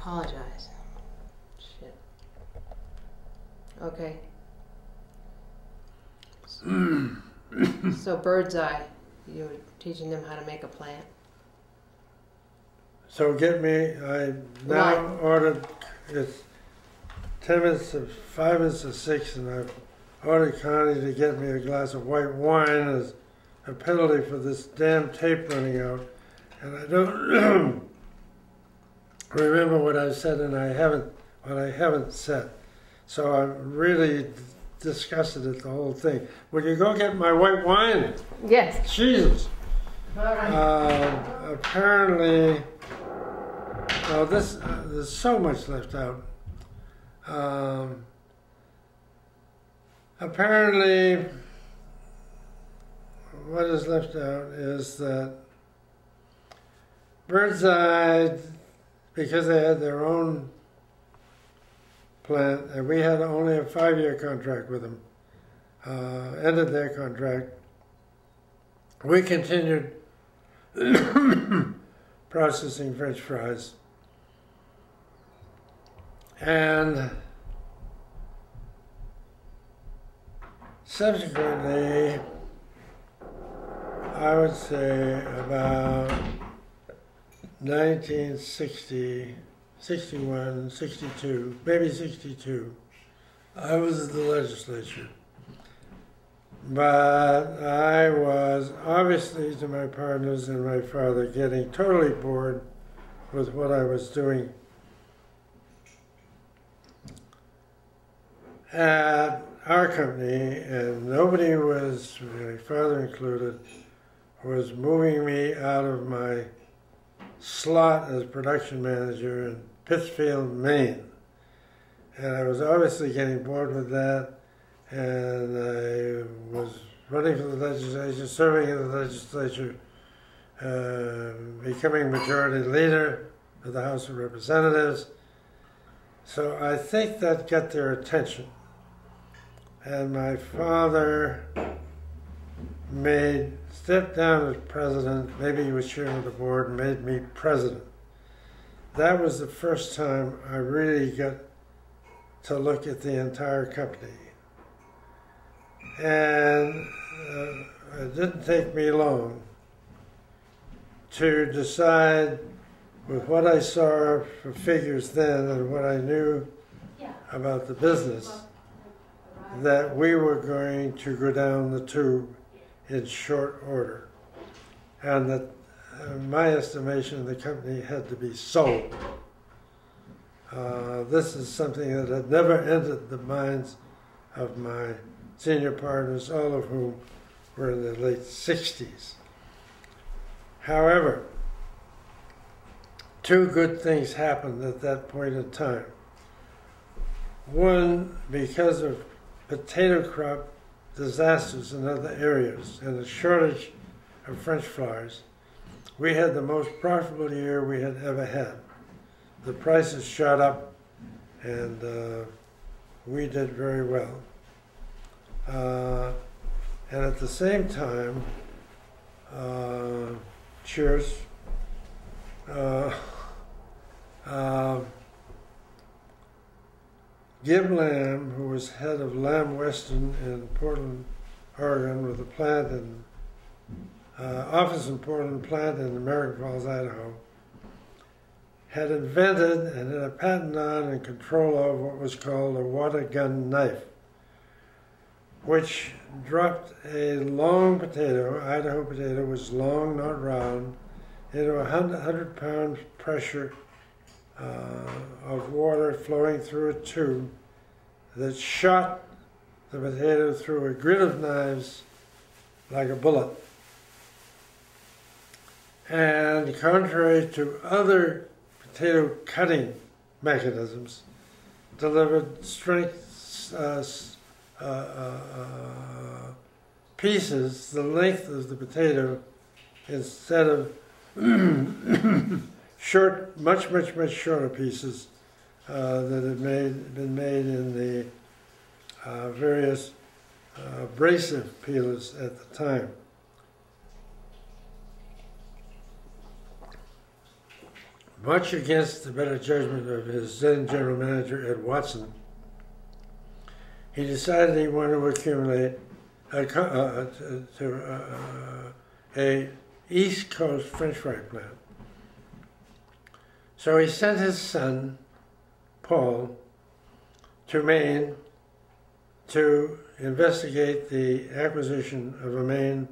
apologize. Shit. Okay. So Bird's Eye, you're teaching them how to make a plant? So get me, I now ordered, it's 10 minutes to 5 minutes to 6, and I've ordered Connie to get me a glass of white wine as a penalty for this damn tape running out. And I don't remember what I said, and what I haven't said. So I'm really disgusted at the whole thing. Will you go get my white wine? Yes. Jesus. Apparently, well, there's so much left out. Apparently, what is left out is that Bird's Eye, because they had their own plant, and we had only a 5-year contract with them, ended their contract. We continued processing French fries. And subsequently, I would say about 1960, 61, 62, maybe 62, I was in the legislature. But I was obviously, to my partners and my father, getting totally bored with what I was doing at our company, and nobody was, my father included, was moving me out of my slot as production manager in Pittsfield, Maine. And I was obviously getting bored with that, and I was running for the legislature, serving in the legislature, becoming majority leader of the House of Representatives. So I think that got their attention. And my father stepped down as president, maybe he was chairman of the board, and made me president. That was the first time I really got to look at the entire company. And it didn't take me long to decide, with what I saw for figures then and what I knew about the business, that we were going to go down the tube in short order. And that, in my estimation, the company had to be sold. This is something that had never entered the minds of my senior partners, all of whom were in their late 60s. However, two good things happened at that point in time. One, because of potato crop disasters in other areas and a shortage of French fries, we had the most profitable year we had ever had. The prices shot up, and we did very well. And at the same time, cheers, Gib Lamb, who was head of Lamb Weston in Portland, Oregon, with a plant in, office in Portland, plant in American Falls, Idaho, had invented and had a patent on and control of what was called a water gun knife, which dropped a long potato, Idaho potato was long, not round, into 100 pound pressure of water flowing through a tube that shot the potato through a grid of knives like a bullet. And contrary to other potato cutting mechanisms, delivered strength pieces the length of the potato instead of short, much shorter pieces that had been made in the various abrasive peelers at the time. much against the better judgment of his then general manager, Ed Watson, he decided he wanted to accumulate a East Coast French fry plant. So he sent his son, Paul, to Maine to investigate the acquisition of a Maine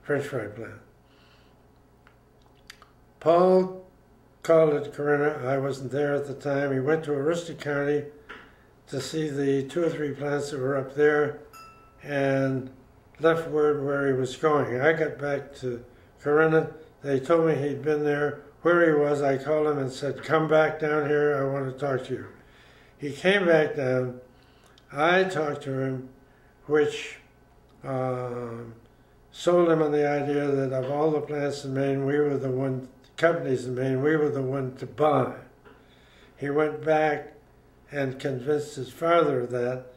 French fry plant. Paul called at Corinna. I wasn't there at the time. He went to Aroostook County to see the 2 or 3 plants that were up there and left word where he was going. I got back to Corinna. They told me he'd been there. Where he was, I called him and said, "Come back down here, I want to talk to you." He came back down. I talked to him, which sold him on the idea that of all the plants in Maine, we were the one, companies in Maine, we were the one to buy. He went back and convinced his father of that.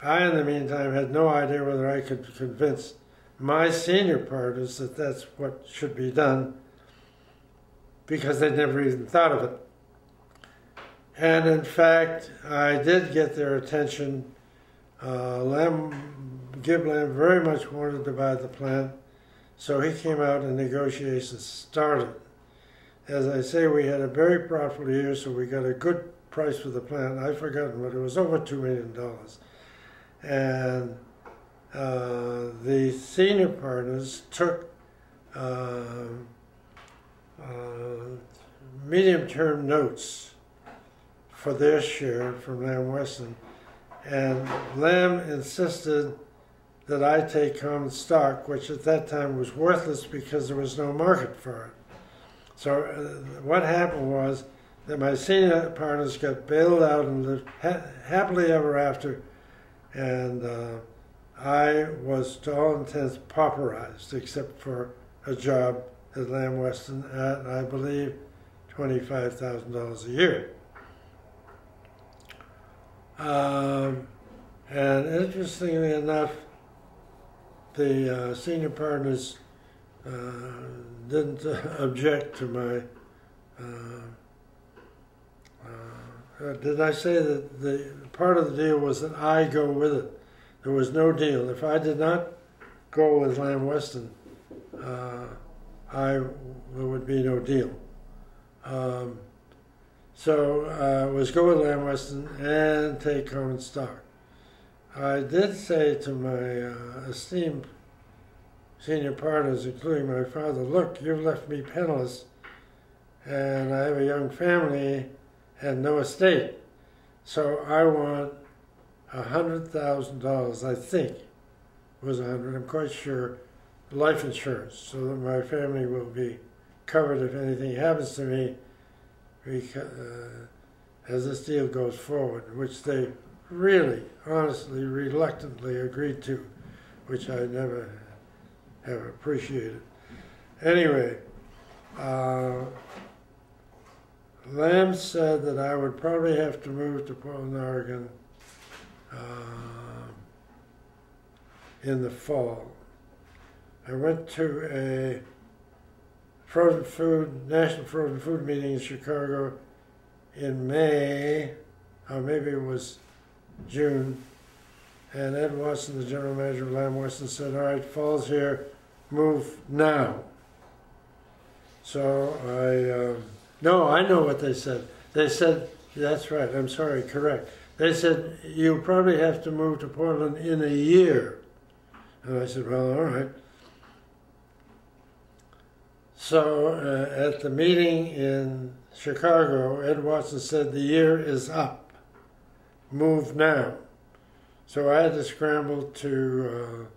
I, in the meantime, had no idea whether I could convince my senior partners that that's what should be done, because they'd never even thought of it. And in fact, I did get their attention. Gib Lamb very much wanted to buy the plant, so he came out and negotiations started. As I say, we had a very profitable year, so we got a good price for the plant. I've forgotten what it was, over $2 million. And the senior partners took medium-term notes for their share from Lamb Weston, and Lamb insisted that I take common stock, which at that time was worthless because there was no market for it. So what happened was that my senior partners got bailed out and lived happily ever after, and I was, to all intents, pauperized, except for a job at Lamb Weston at, I believe, $25,000 a year. And interestingly enough, the senior partners didn't object to my, did I say that the part of the deal was that I go with it? There was no deal. If I did not go with Lamb Weston, there would be no deal. So it was go with Lamb Weston and take common stock. I did say to my esteemed senior partners, including my father, "Look, you've left me penniless, and I have a young family and no estate. So I want $100,000, I think it was 100, I'm quite sure, life insurance, so that my family will be covered if anything happens to me, because, as this deal goes forward," which they really, honestly, reluctantly agreed to, which I never have appreciated. Anyway, Lamb said that I would probably have to move to Portland, Oregon in the fall. I went to a National Frozen Food meeting in Chicago in May, or maybe it was June, and Ed Watson, the general manager of Lamb Weston, said, "All right, fall's here, move now." So no, I know what they said. They said, that's right, I'm sorry, correct. They said, "You'll probably have to move to Portland in a year." And I said, "Well, all right." So at the meeting in Chicago, Ed Watson said, "The year is up. Move now." So I had to scramble to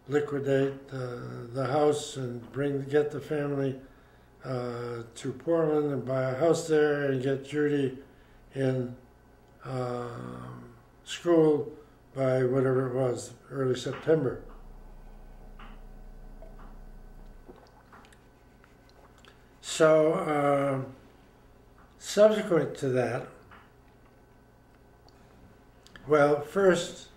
liquidate the house and get the family to Portland and buy a house there and get Judy in school by whatever it was, early September. So subsequent to that, well, first,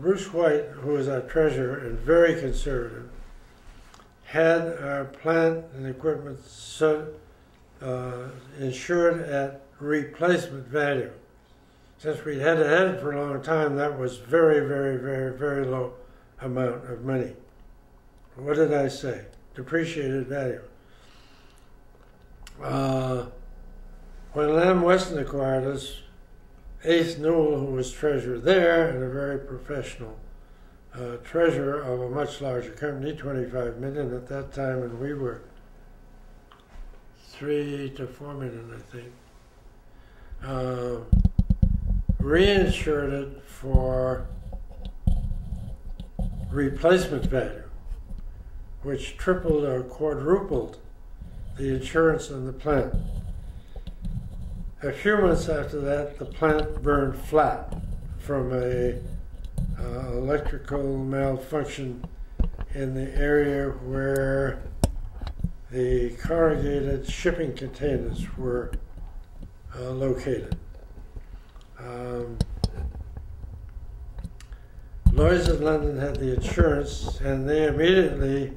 Bruce White, who was our treasurer and very conservative, had our plant and equipment insured at replacement value. Since we'd had it for a long time, that was very, very, very, very low amount of money. What did I say? Depreciated value. When Lamb Weston acquired us, Ace Newell, who was treasurer there and a very professional treasurer of a much larger company, 25 million at that time, and we were 3 to 4 million, I think, reinsured it for replacement value, which tripled or quadrupled the insurance on the plant. A few months after that, the plant burned flat from a electrical malfunction in the area where the corrugated shipping containers were located. Lloyd's of London had the insurance, and they immediately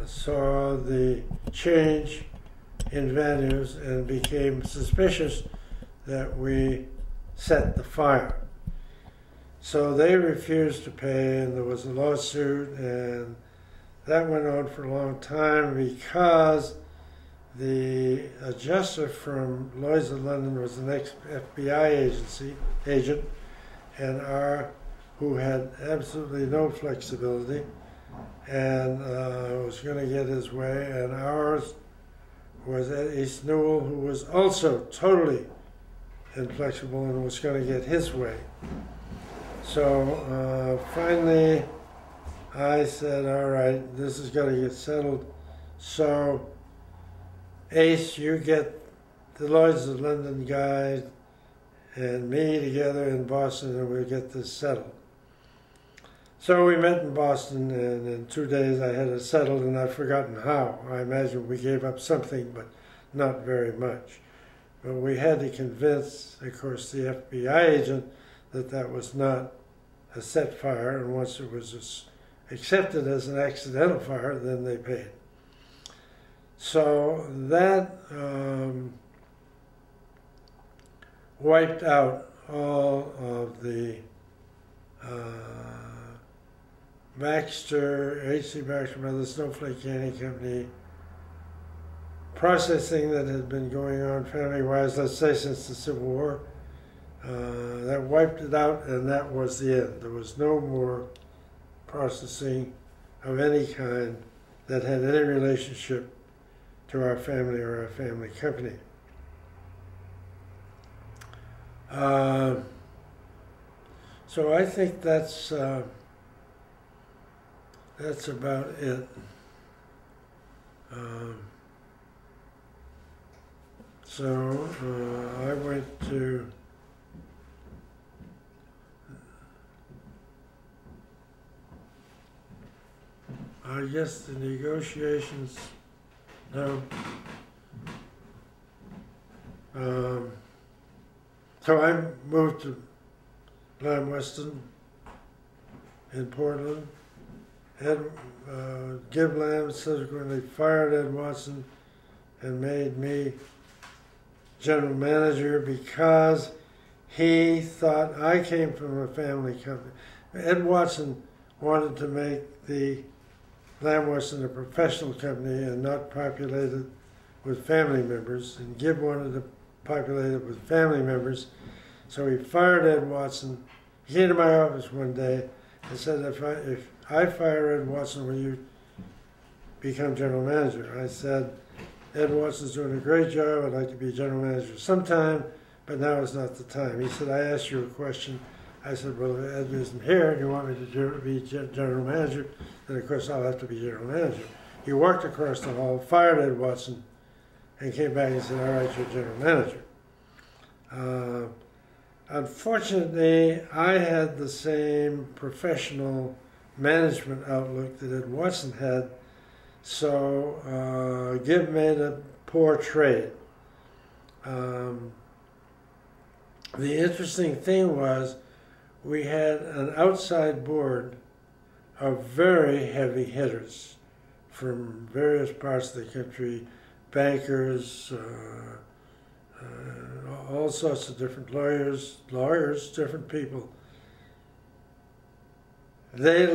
saw the change in values and became suspicious that we set the fire. So they refused to pay, and there was a lawsuit, and that went on for a long time because the adjuster from Lloyd's of London was an ex-FBI agent, and who had absolutely no flexibility and was going to get his way, and ours was Ace Newell, who was also totally inflexible and was going to get his way. So finally I said, all right, this is going to get settled. So Ace, you get the Lloyd's of London guy and me together in Boston, and we'll get this settled. So we met in Boston, and in 2 days I had it settled, and I've forgotten how. I imagine we gave up something, but not very much. But we had to convince, of course, the FBI agent that that was not a set fire, and once it was accepted as an accidental fire, then they paid. So that wiped out all of the Baxter, H.C. Baxter by the Snowflake Canning Company processing that had been going on family-wise, let's say, since the Civil War. That wiped it out, and that was the end. There was no more processing of any kind that had any relationship to our family or our family company. So I think that's about it. I went to I guess the negotiations. No. So I moved to Lamb Weston in Portland. Gib Lamb subsequently fired Ed Watson and made me general manager because he thought I came from a family company. Ed Watson wanted to make the Lamb Weston a professional company and not populated with family members, and Gib wanted to populate it with family members, so he fired Ed Watson. He came to my office one day and said, if I fire Ed Watson, will you become general manager? I said, Ed Watson's doing a great job. I'd like to be general manager sometime, but now is not the time. He said, I asked you a question. I said, well, if Ed isn't here and you want me to be general manager, then of course I'll have to be general manager. He walked across the hall, fired Ed Watson, and came back and said, all right, you're general manager. Unfortunately, I had the same professional management outlook that Ed Watson had, so Gib made a poor trade. The interesting thing was we had an outside board of very heavy hitters from various parts of the country, bankers, all sorts of different lawyers, different people. They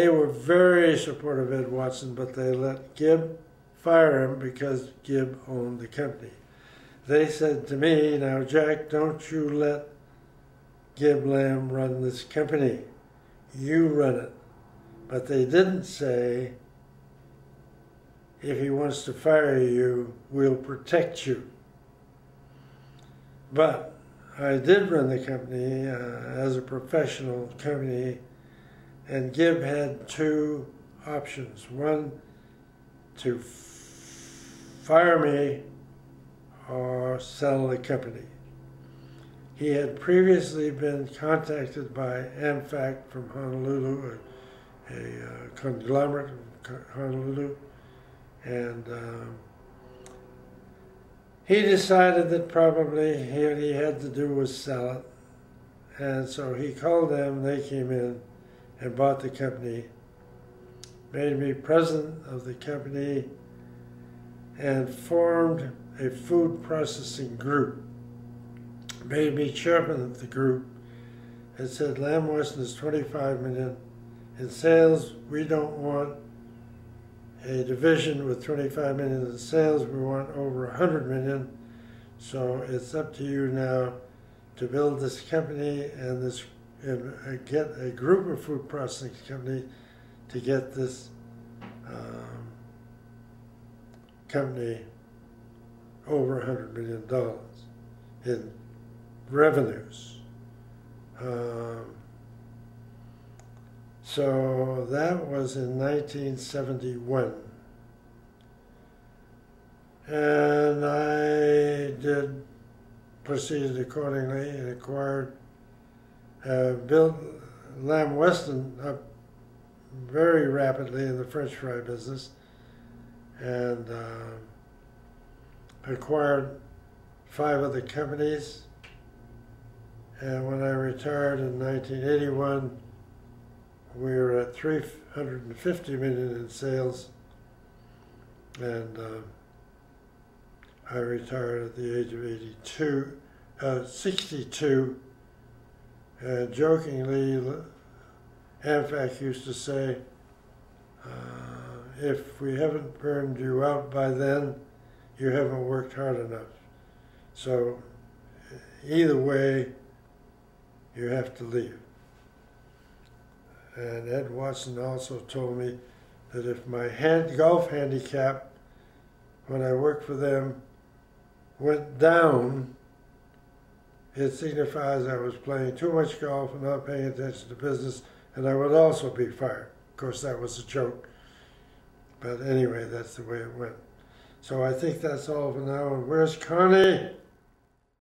were very supportive of Ed Watson, but they let Gibb fire him because Gibb owned the company. They said to me, now Jack, don't you let Gibb Lamb run this company. You run it. But they didn't say, if he wants to fire you, we'll protect you. But I did run the company as a professional company, and Gibb had two options. One, to fire me or sell the company. He had previously been contacted by AmFac from Honolulu, a conglomerate of Honolulu, and he decided that probably what he had to do was sell it. And so he called them, they came in and bought the company, made me president of the company, and formed a food processing group. Made me chairman of the group and said, Lamb Weston is $25 million in sales. We don't want a division with $25 million in sales. We want over $100 million. So it's up to you now to build this company and get a group of food processing companies to get this company over $100 million in revenues. So that was in 1971. And I proceeded accordingly and built Lamb Weston up very rapidly in the French fry business, and acquired 5 other companies. And when I retired in 1981, we were at $350 million in sales, and I retired at the age of 62. Jokingly, AmFac used to say, if we haven't burned you out by then, you haven't worked hard enough. So either way, you have to leave. And Ed Watson also told me that if my golf handicap, when I worked for them, went down, it signifies I was playing too much golf and not paying attention to business, and I would also be fired. Of course, that was a joke. But anyway, that's the way it went. So I think that's all for now. And where's Connie?